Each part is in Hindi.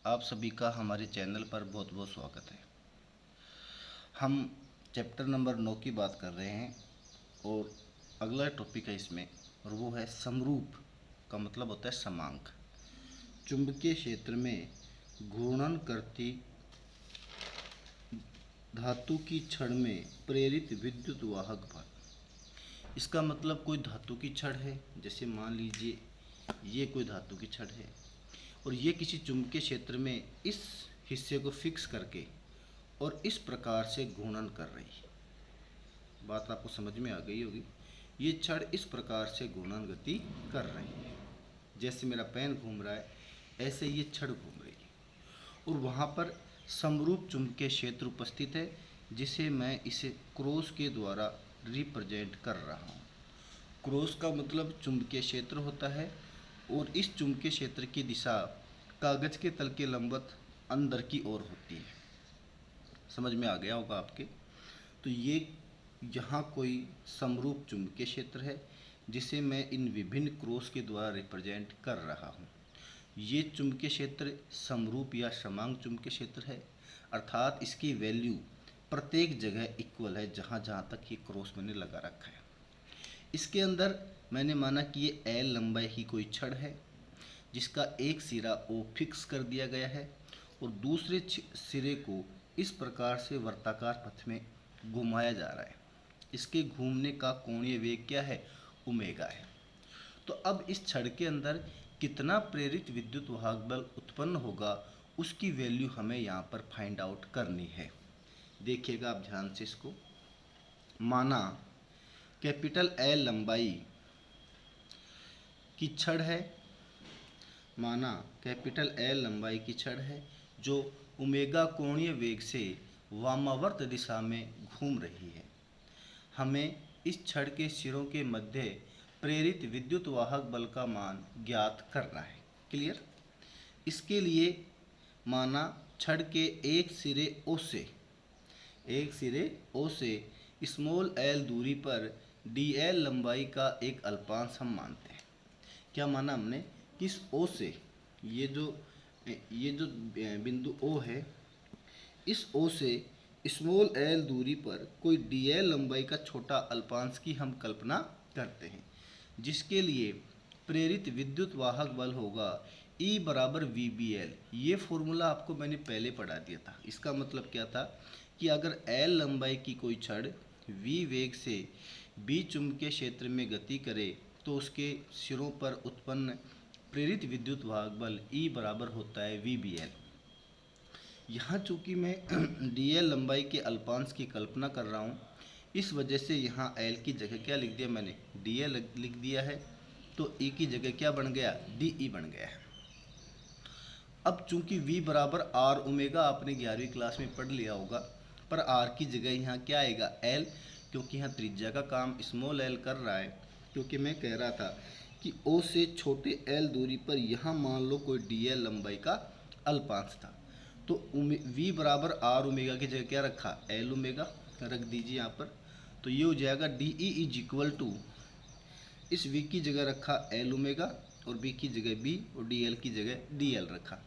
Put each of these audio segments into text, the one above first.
आप सभी का हमारे चैनल पर बहुत बहुत स्वागत है। हम चैप्टर नंबर 9 की बात कर रहे हैं और अगला टॉपिक है इसमें, और वो है समरूप का मतलब होता है समांक। चुंबकीय क्षेत्र में घूर्णन करती धातु की छड़ में प्रेरित विद्युत वाहक बल। इसका मतलब कोई धातु की छड़ है, जैसे मान लीजिए ये कोई धातु की छड़ है और ये किसी चुंबकीय क्षेत्र में इस हिस्से को फिक्स करके और इस प्रकार से घूर्णन कर रही है। बात आपको समझ में आ गई होगी। ये छड़ इस प्रकार से घूर्णन गति कर रही है, जैसे मेरा पेन घूम रहा है ऐसे ये छड़ घूम रही है, और वहाँ पर समरूप चुंबकीय क्षेत्र उपस्थित है, जिसे मैं इसे क्रॉस के द्वारा रिप्रेजेंट कर रहा हूँ। क्रॉस का मतलब चुंबकीय क्षेत्र होता है और इस चुंबकीय क्षेत्र की दिशा कागज के तल के लंबवत अंदर की ओर होती है। समझ में आ गया होगा आपके। तो ये यहाँ कोई समरूप चुंबकीय क्षेत्र है जिसे मैं इन विभिन्न क्रॉस के द्वारा रिप्रेजेंट कर रहा हूँ। ये चुंबकीय क्षेत्र समरूप या समान चुंबकीय क्षेत्र है, अर्थात इसकी वैल्यू प्रत्येक जगह इक्वल है जहाँ जहाँ तक ये क्रॉस मैंने लगा रखा है। इसके अंदर मैंने माना कि ये एल लंबाई की कोई छड़ है जिसका एक सिरा ओ फिक्स कर दिया गया है और दूसरे सिरे को इस प्रकार से वर्ताकार पथ में घुमाया जा रहा है। इसके घूमने का कोणीय वेग क्या है? ओमेगा है। तो अब इस छड़ के अंदर कितना प्रेरित विद्युत वाहक बल उत्पन्न होगा उसकी वैल्यू हमें यहाँ पर फाइंड आउट करनी है। देखिएगा आप ध्यान से इसको। माना कैपिटल एल लंबाई की छड़ है, माना कैपिटल एल लंबाई की छड़ है जो ओमेगा कोणीय वेग से वामावर्त दिशा में घूम रही है। हमें इस छड़ के सिरों के मध्य प्रेरित विद्युत वाहक बल का मान ज्ञात करना है। क्लियर? इसके लिए माना छड़ के एक सिरे ओ से स्मॉल एल दूरी पर डी एल लंबाई का एक अल्पांश हम मानते हैं। क्या माना हमने कि इस ओ से ये जो बिंदु ओ है, इस ओ से स्मॉल एल दूरी पर कोई डी एल लंबाई का छोटा अल्पांश की हम कल्पना करते हैं, जिसके लिए प्रेरित विद्युत वाहक बल होगा E बराबर वी बी एल। ये फॉर्मूला आपको मैंने पहले पढ़ा दिया था। इसका मतलब क्या था कि अगर L लंबाई की कोई छड़ V वेग से B चुंबकीय क्षेत्र में गति करे तो उसके सिरों पर उत्पन्न प्रेरित विद्युत वाहक बल E बराबर होता है वी बी एल। यहाँ चूँकि मैं डी एल लंबाई के अल्पांश की कल्पना कर रहा हूँ, इस वजह से यहाँ एल की जगह क्या लिख दिया मैंने? डी एल लिख दिया है। तो ई की जगह क्या बन गया? डी ई बन गया है। अब चूंकि v बराबर आर ओमेगा आपने 11वीं क्लास में पढ़ लिया होगा, पर r की जगह यहाँ क्या आएगा? l, क्योंकि यहाँ त्रिज्या का काम स्मॉल l कर रहा है। क्योंकि मैं कह रहा था कि o से छोटे l दूरी पर यहाँ मान लो कोई dl लंबाई का अल्पांश था, तो v बराबर आर ओमेगा की जगह क्या रखा? l ओमेगा रख दीजिए यहाँ पर। तो ये हो जाएगा D E is equal to, इस v की जगह रखा l ओमेगा और b की जगह b और dl की जगह dl रखा,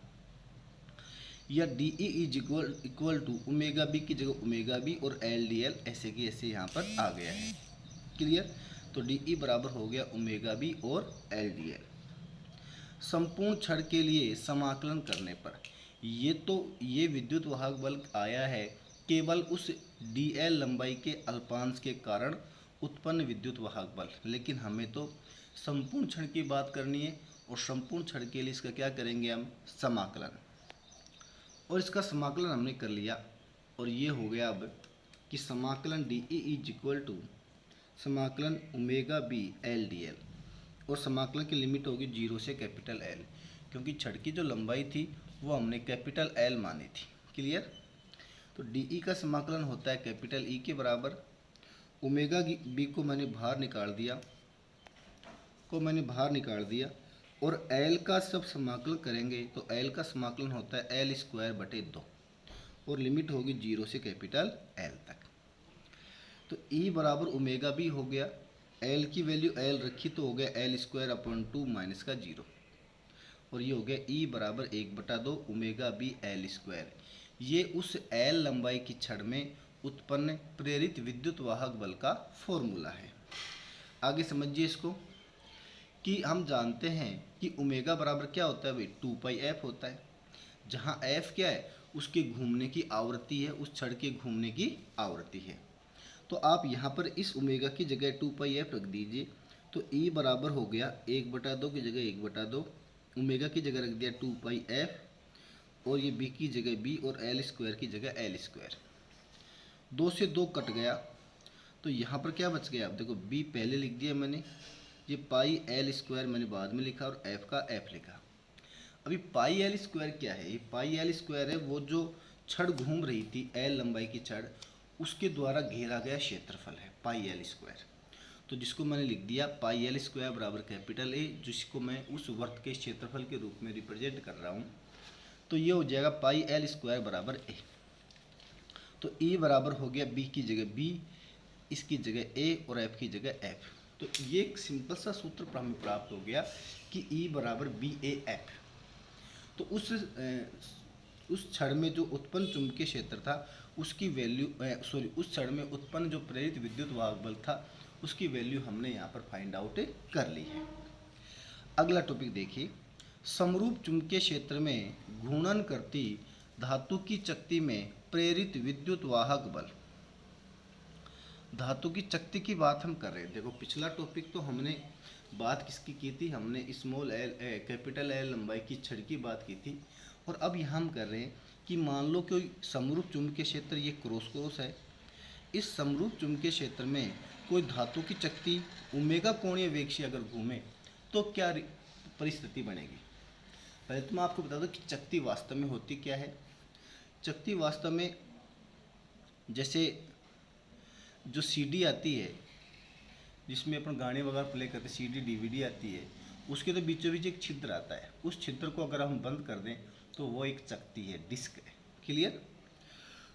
या D E is equal to omega B की जगह ओमेगा बी और एल डी एल ऐसे की ऐसे यहाँ पर आ गया है। क्लियर? तो डी ई बराबर हो गया ओमेगा बी और एल डी एल। संपूर्ण छड़ के लिए समाकलन करने पर ये विद्युत वाहक बल आया है केवल उस डी एल लंबाई के अल्पांश के कारण उत्पन्न विद्युत वाहक बल, लेकिन हमें तो संपूर्ण छड़ की बात करनी है और संपूर्ण छड़ के लिए इसका क्या करेंगे हम? समाकलन। और इसका समाकलन हमने कर लिया और ये हो गया अब कि समाकलन D E is equal to समाकलन omega B L D L, और समाकलन की लिमिट होगी 0 से कैपिटल एल, क्योंकि छड़ की जो लंबाई थी वो हमने कैपिटल एल मानी थी। क्लियर? तो डी ई का समाकलन होता है कैपिटल ई के बराबर, ओमेगा बी को मैंने बाहर निकाल दिया और L का सब समाकलन करेंगे तो L का समाकलन होता है L स्क्वायर बटे 2 और लिमिट होगी 0 से कैपिटल L तक। तो E बराबर ओमेगा बी हो गया, L की वैल्यू L रखी तो हो गया L स्क्वायर अपॉन 2 माइनस का 0, और ये हो गया E बराबर 1/2 ओमेगा बी एल स्क्वायर। ये उस एल लंबाई की छड़ में उत्पन्न प्रेरित विद्युत वाहक बल का फॉर्मूला है। आगे समझिए इसको कि हम जानते हैं कि ओमेगा बराबर क्या होता है भाई, 2πf होता है, जहाँ f क्या है, उसके घूमने की आवृत्ति है, उस छड़ के घूमने की आवृत्ति है। तो आप यहाँ पर इस ओमेगा की जगह 2πf रख दीजिए, तो E बराबर हो गया 1/2 की जगह 1/2, ओमेगा की जगह रख दिया 2πf, और ये b की जगह b और एल स्क्वायर की जगह एल स्क्वायर। 2 से 2 कट गया, तो यहाँ पर क्या बच गया, आप देखो b पहले लिख दिया मैंने, ये पाई एल स्क्वायर मैंने बाद में लिखा और f का f लिखा। अभी पाई एल स्क्वायर क्या है, ये पाई एल स्क्वायर है वो जो छड़ घूम रही थी एल लंबाई की छड़, उसके द्वारा घेरा गया क्षेत्रफल है पाई एल स्क्वायर। तो जिसको मैंने लिख दिया पाई एल स्क्वायर बराबर कैपिटल ए, जिसको मैं उस वर्त के क्षेत्रफल के रूप में रिप्रेजेंट कर रहा हूँ। तो ये हो जाएगा पाई एल स्क्वायर बराबर ए। तो E बराबर हो गया B की जगह B, इसकी जगह A और F की जगह F। तो ये एक सिंपल सा सूत्र हमें प्राप्त हो गया कि E बराबर BAF। तो उस छड़ में जो उत्पन्न चुंबकीय क्षेत्र था उसकी वैल्यू उस छड़ में उत्पन्न जो प्रेरित विद्युत वाहक बल था उसकी वैल्यू हमने यहाँ पर फाइंड आउट कर ली है। अगला टॉपिक देखिए, समरूप चुंबकीय क्षेत्र में घूर्णन करती धातु की चकती में प्रेरित विद्युत वाहक बल। धातु की चकती की बात हम कर रहे हैं। देखो पिछला टॉपिक तो हमने बात किसकी की थी, हमने स्मॉल एल कैपिटल एल लंबाई की छड़ की बात की थी, और अब यहाँ हम कर रहे हैं कि मान लो कोई समरूप चुंबकीय क्षेत्र ये क्रॉस क्रॉस है, इस समरूप चुंबकीय क्षेत्र में कोई धातु की चकती ओमेगा कोणीय वेग से अगर घूमे तो क्या परिस्थिति बनेगी। पहले तो मैं आपको बता दूं कि चकती वास्तव में होती क्या है। चकती वास्तव में जैसे जो सीडी आती है जिसमें अपन गाने वगैरह प्ले करते, सीडी डीवीडी आती है, उसके तो बीचों बीच एक छिद्र आता है, उस छिद्र को अगर हम बंद कर दें तो वो एक चकती है, डिस्क है। क्लियर।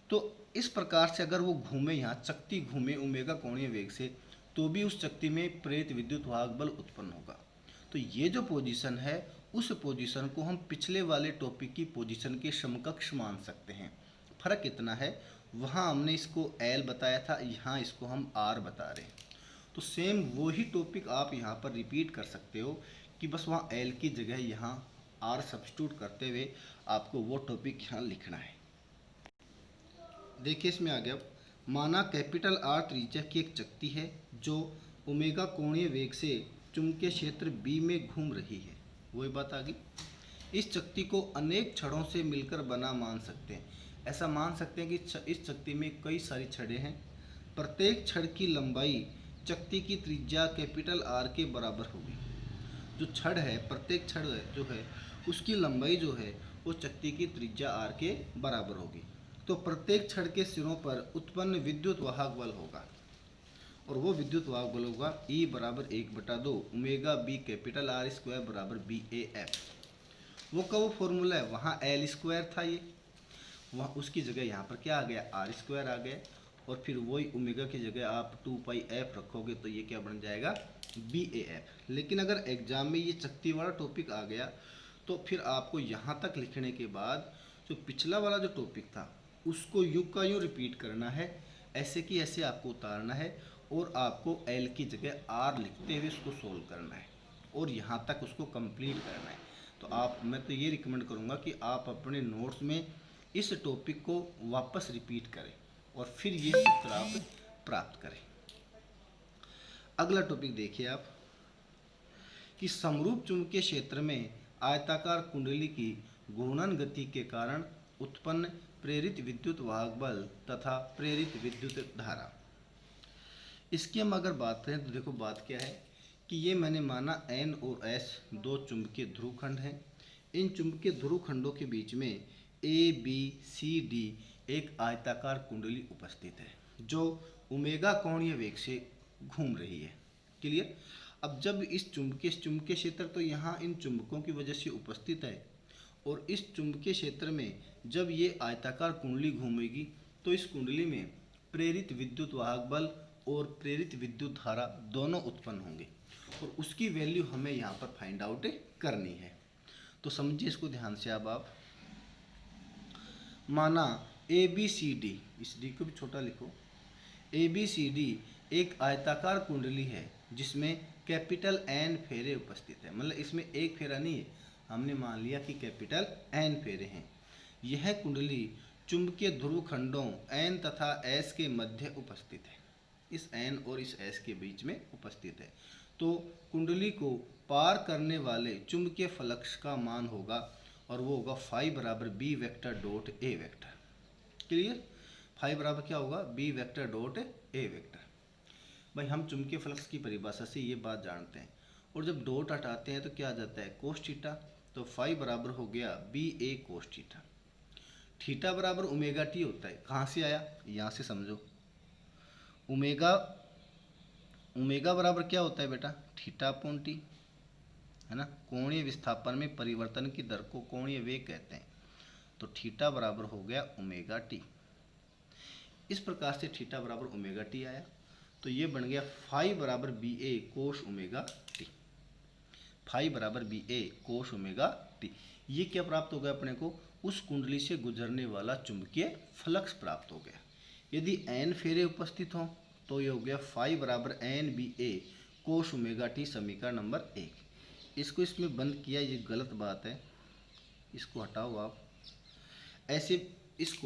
तो इस प्रकार से अगर वो घूमे, यहाँ चकती घूमे ओमेगा कोणीय वेग से, तो भी उस चकती में प्रेरित विद्युत वाहक बल उत्पन्न होगा। तो ये जो पोजीशन है उस पोजीशन को हम पिछले वाले टॉपिक की पोजीशन के समकक्ष मान सकते हैं। फर्क इतना है, वहाँ हमने इसको L बताया था, यहाँ इसको हम R बता रहे हैं। तो सेम वही टॉपिक आप यहाँ पर रिपीट कर सकते हो कि बस वहाँ L की जगह यहाँ R सब्स्टिट्यूट करते हुए आपको वो टॉपिक यहाँ लिखना है। देखिए इसमें आ गया, माना कैपिटल R त्रिज्या की एक चकती है जो ओमेगा कोणीय वेग से चुंबकीय क्षेत्र B में घूम रही है। वही बात आ गई। इस चकती को अनेक छड़ों से मिलकर बना मान सकते हैं। ऐसा मान सकते हैं कि इस चकती में कई सारी छड़ें हैं, प्रत्येक छड़ की लंबाई चकती की त्रिज्या कैपिटल R के बराबर होगी। जो छड़ है, प्रत्येक छड़ जो है उसकी लंबाई जो है वो चकती की त्रिज्या R के बराबर होगी। तो प्रत्येक छड़ के सिरों पर उत्पन्न विद्युत वाहक बल होगा, और वो विद्युत वाहक बल होगा E बराबर 1/2 omega B capital R square बराबर BAF। वो का वो फॉर्मूला है, वहाँ L स्क्वायर था, ये वहाँ उसकी जगह यहाँ पर क्या आ गया, R स्क्वायर आ गया, और फिर वही ओमेगा की जगह आप 2πf रखोगे तो ये क्या बन जाएगा, BAF। लेकिन अगर एग्जाम में ये चकती वाला टॉपिक आ गया तो फिर आपको यहाँ तक लिखने के बाद जो पिछला वाला जो टॉपिक था उसको यूं का यूं रिपीट करना है, ऐसे कि ऐसे आपको उतारना है, और आपको L की जगह R लिखते हुए उसको सोल्व करना है और यहाँ तक उसको कंप्लीट करना है। तो मैं तो ये रिकमेंड करूँगा कि आप अपने नोट्स में इस टॉपिक को वापस रिपीट करें और फिर ये सूत्र आप प्राप्त करें। अगला टॉपिक देखिए आप कि समरूप चुंबकीय क्षेत्र में आयताकार कुंडली की घूर्णन गति के कारण उत्पन्न प्रेरित विद्युत वाहक बल तथा प्रेरित विद्युत धारा। इसकी हम अगर बात करें तो देखो बात क्या है कि ये मैंने माना N और S दो चुंबकीय ध्रुवखंड हैं। इन चुंबकीय ध्रुवखंडों के बीच में ABCD एक आयताकार कुंडली उपस्थित है जो ओमेगा कोणीय वेग से घूम रही है। क्लियर। अब जब इस चुंबकीय क्षेत्र तो यहाँ इन चुंबकों की वजह से उपस्थित है, और इस चुंबकीय क्षेत्र में जब ये आयताकार कुंडली घूमेगी तो इस कुंडली में प्रेरित विद्युत वाहक बल और प्रेरित विद्युत धारा दोनों उत्पन्न होंगे, और उसकी वैल्यू हमें यहाँ पर फाइंड आउट करनी है। तो समझिए इसको ध्यान से। अब आप माना ए बी सी डी, इस डी को भी छोटा लिखो, ए बी सी डी एक आयताकार कुंडली है जिसमें कैपिटल एन फेरे उपस्थित है। मतलब इसमें एक फेरा नहीं है, हमने मान लिया कि कैपिटल एन फेरे हैं। यह कुंडली चुंबकीय ध्रुव खंडों एन तथा एस के मध्य उपस्थित है, इस एन और इस एस के बीच में उपस्थित है। तो कुंडली को पार करने वाले चुंबकीय फ्लक्स का मान होगा, और वो होगा फाई बराबर B vector dot A vector. Clear? Phi बराबर क्या होगा? B vector dot A vector. भाई हम चुंबकीय फ्लक्स की परिभाषा से ये बात जानते हैं, और जब डॉट हटाते हैं तो क्या आ जाता है? Cos theta. तो फाई बराबर हो गया B A cos theta. Theta बराबर ओमेगा टी होता है। कहाँ से आया? यहाँ से समझो। ओमेगा ओमेगा बराबर क्या होता है बेटा? थीटा अपॉन टी, है ना। कोणीय विस्थापन में परिवर्तन की दर को कोणीय वेग कहते हैं। तो थीटा बराबर हो गया ओमेगा टी। इस प्रकार से थीटा बराबर ओमेगा टी आया। तो ये बन गया फाई बराबर B A cos omega T. Phi बराबर B A cos omega T. ये क्या प्राप्त हो गया अपने को? उस कुंडली से गुजरने वाला चुंबकीय फ्लक्स प्राप्त हो गया। यदि एन फेरे उपस्थित हों तो ये हो गया फाई बराबर N B A cos omega T, समीकरण नंबर 1। इसको इसमें बंद किया, ये गलत बात है, इसको हटाओ आप। ऐसे इस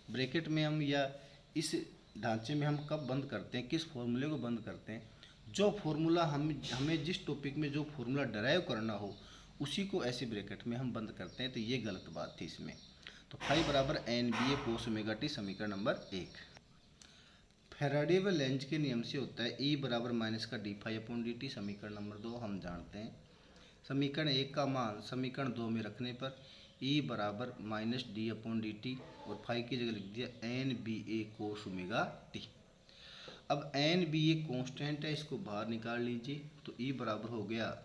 ब्रैकेट में हम या इस ढांचे में हम कब बंद करते हैं? किस फॉर्मूले को बंद करते हैं? जो फॉर्मूला हमें जिस टॉपिक में जो फॉर्मूला डराइव करना हो उसी को ऐसे ब्रैकेट में हम बंद करते हैं। तो ये गलत बात थी इसमें। तो फाई बराबर N B A cos omega T, समीकरण नंबर 1। फैराडे व लेंज के नियम से होता है ई बराबर माइनस का D phi upon D T, समीकरण नंबर 2 हम जानते हैं। समीकरण 1 का मान समीकरण 2 में रखने पर ई बराबर minus D upon D T, और फाई की जगह लिख दिया N B A cos omega T. अब एन बी ए कॉन्स्टेंट है, इसको बाहर निकाल लीजिए। तो ई बराबर हो गया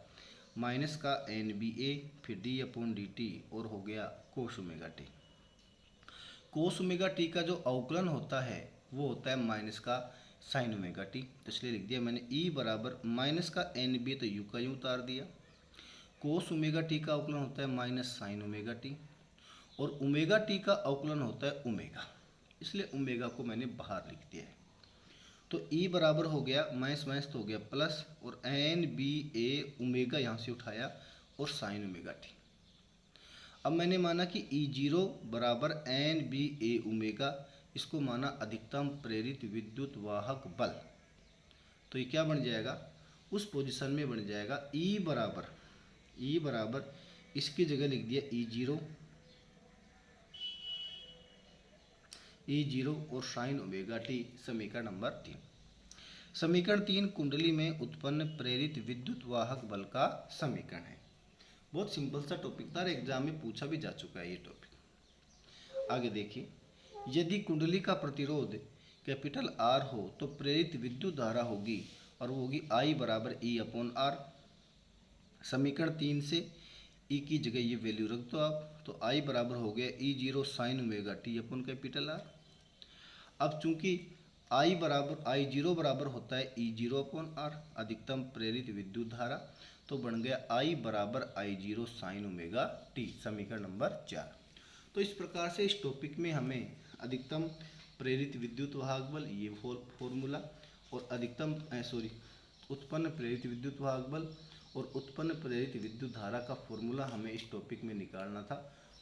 माइनस का एन बी ए, फिर डी अपॉन डी टी, और हो गया कोस ओमेगा टी। कोस ओमेगा टी का जो अवकलन होता है वो होता है माइनस का साइन ओमेगा टी। तो इसलिए लिख दिया मैंने ई बराबर माइनस का एन बी, तो यू का यू उतार दिया। कोस ओमेगा टी का अवकलन होता है माइनस साइन ओमेगा टी, और ओमेगा टी का अवकलन होता है ओमेगा, इसलिए ओमेगा को मैंने बाहर लिख दिया है। तो ई बराबर हो गया माइनस माइनस तो हो गया प्लस, और एन बी ए ओमेगा यहाँ से उठाया और साइन ओमेगा टी। अब मैंने माना कि ई जीरो बराबर एन बी ए ओमेगा, इसको माना अधिकतम प्रेरित विद्युत वाहक बल। तो ये क्या बन जाएगा? उस पोजीशन में बन जाएगा ई बराबर इसकी जगह लिख दिया ई जीरो और साइन ओमेगा टी, समीकरण नंबर 3। समीकरण 3 कुंडली में उत्पन्न प्रेरित विद्युत वाहक बल का समीकरण है। बहुत सिंपल सा टॉपिक था, एग्जाम में पूछा भी जा चुका है ये टॉपिक। आगे देखिए, यदि कुंडली का प्रतिरोध कैपिटल आर हो तो प्रेरित विद्युत धारा होगी, और वो होगी आई बराबर ई अपॉन आर। समीकरण 3 से ई की जगह ये वैल्यू रख दो आप। तो आई बराबर हो गया E zero sine omega T upon capital R. अब चूंकि आई जीरो बराबर होता है ई जीरो अपॉन आर, अधिकतम प्रेरित विद्युत धारा, तो बन गया आई बराबर आई जीरो साइन ओमेगा टी, समीकरण नंबर 4। तो इस प्रकार से इस टॉपिक में हमें अधिकतम प्रेरित विद्युत वाहक बल, ये फॉर्मूला, और उत्पन्न प्रेरित विद्युत वाहक बल और उत्पन्न प्रेरित विद्युत धारा का फॉर्मूला हमें इस टॉपिक में निकालना था,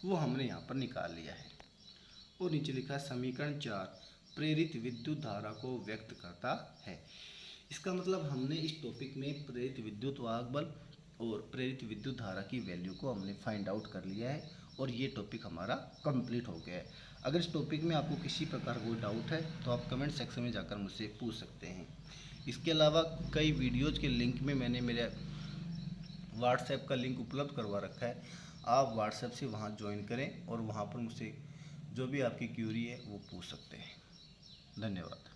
वो हमने यहाँ पर निकाल लिया है। और नीचे लिखा है समीकरण 4 प्रेरित विद्युत धारा को व्यक्त करता है। इसका मतलब हमने इस टॉपिक में प्रेरित विद्युत वाहक बल और प्रेरित विद्युत धारा की वैल्यू को हमने फाइंड आउट कर लिया है, और ये टॉपिक हमारा कंप्लीट हो गया है। अगर इस टॉपिक में आपको किसी प्रकार कोई डाउट है तो आप कमेंट सेक्शन में जाकर मुझसे पूछ सकते हैं। इसके अलावा कई वीडियोज़ के लिंक में मैंने मेरे व्हाट्सएप का लिंक उपलब्ध करवा रखा है, आप व्हाट्सएप से वहाँ ज्वाइन करें और वहाँ पर मुझसे जो भी आपकी क्यूरी है वो पूछ सकते हैं। धन्यवाद।